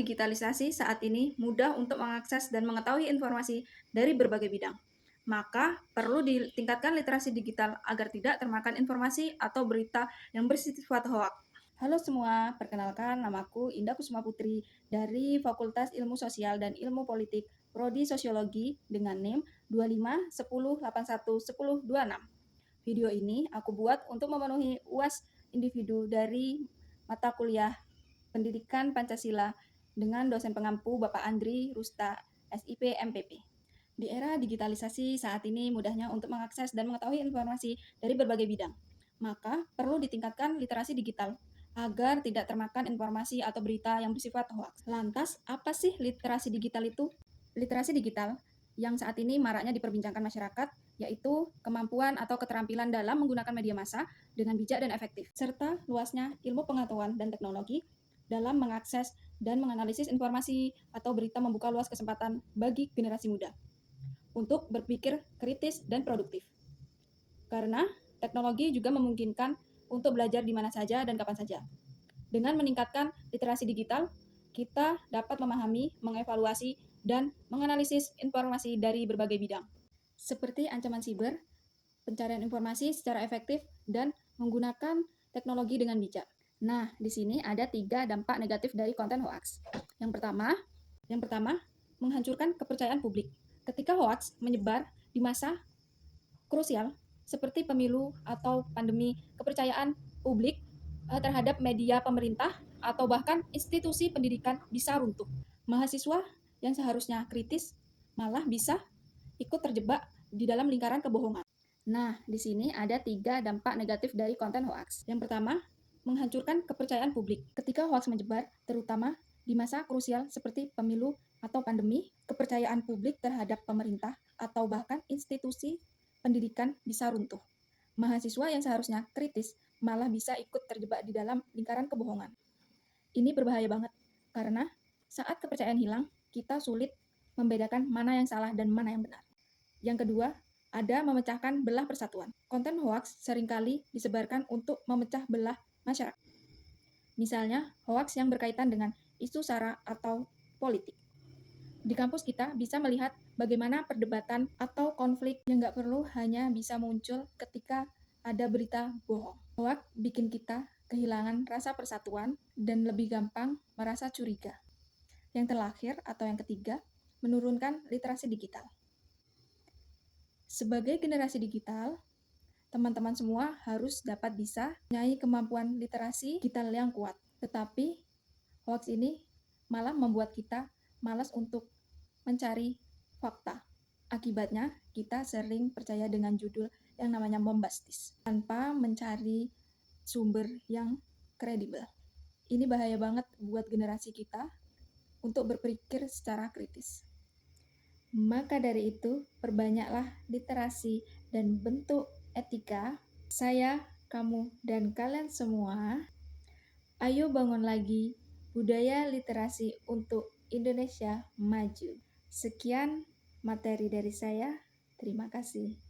digitalisasi saat ini mudah untuk mengakses dan mengetahui informasi dari berbagai bidang. Maka, perlu ditingkatkan literasi digital agar tidak termakan informasi atau berita yang bersifat hoak. Halo semua, perkenalkan namaku Indah Kusuma Putri dari Fakultas Ilmu Sosial dan Ilmu Politik, Prodi Sosiologi dengan NIM 25 10 81 10 26. Video ini aku buat untuk memenuhi UAS individu dari mata kuliah Pendidikan Pancasila dengan dosen pengampu Bapak Andri Rusta, SIP MPP. Di era digitalisasi saat ini mudahnya untuk mengakses dan mengetahui informasi dari berbagai bidang. Maka perlu ditingkatkan literasi digital agar tidak termakan informasi atau berita yang bersifat hoaks. Lantas, apa sih literasi digital itu? Literasi digital yang saat ini maraknya diperbincangkan masyarakat, yaitu kemampuan atau keterampilan dalam menggunakan media massa dengan bijak dan efektif, serta luasnya ilmu pengetahuan dan teknologi dalam mengakses dan menganalisis informasi atau berita membuka luas kesempatan bagi generasi muda untuk berpikir kritis dan produktif. Karena teknologi juga memungkinkan untuk belajar di mana saja dan kapan saja. Dengan meningkatkan literasi digital, kita dapat memahami, mengevaluasi, dan menganalisis informasi dari berbagai bidang, seperti ancaman siber, pencarian informasi secara efektif, dan menggunakan teknologi dengan bijak. Nah, di sini ada 3 dampak negatif dari konten hoax. Yang pertama, menghancurkan kepercayaan publik. Ketika hoax menyebar di masa krusial seperti pemilu atau pandemi, kepercayaan publik terhadap media pemerintah atau bahkan institusi pendidikan bisa runtuh. Mahasiswa yang seharusnya kritis malah bisa ikut terjebak di dalam lingkaran kebohongan. Nah, di sini ada 3 dampak negatif dari konten hoax. Yang pertama, menghancurkan kepercayaan publik. Ketika hoax menyebar, terutama di masa krusial seperti pemilu atau pandemi, kepercayaan publik terhadap pemerintah atau bahkan institusi pendidikan bisa runtuh. Mahasiswa yang seharusnya kritis malah bisa ikut terjebak di dalam lingkaran kebohongan. Ini berbahaya banget, karena saat kepercayaan hilang, kita sulit membedakan mana yang salah dan mana yang benar. Yang kedua, ada memecahkan belah persatuan. Konten hoaks seringkali disebarkan untuk memecah belah masyarakat. Misalnya, hoaks yang berkaitan dengan isu SARA atau politik. Di kampus kita bisa melihat bagaimana perdebatan atau konflik yang nggak perlu hanya bisa muncul ketika ada berita bohong. Hoaks bikin kita kehilangan rasa persatuan dan lebih gampang merasa curiga. Yang terakhir atau yang ketiga, menurunkan literasi digital. Sebagai generasi digital, teman-teman semua harus dapat bisa mempunyai kemampuan literasi digital yang kuat. Tetapi, hoax ini malah membuat kita malas untuk mencari fakta. Akibatnya, kita sering percaya dengan judul yang namanya bombastis, tanpa mencari sumber yang kredibel. Ini bahaya banget buat generasi kita untuk berpikir secara kritis. Maka dari itu, perbanyaklah literasi dan bentuk etika. Saya, kamu, dan kalian semua, ayo bangun lagi budaya literasi untuk Indonesia maju. Sekian materi dari saya. Terima kasih.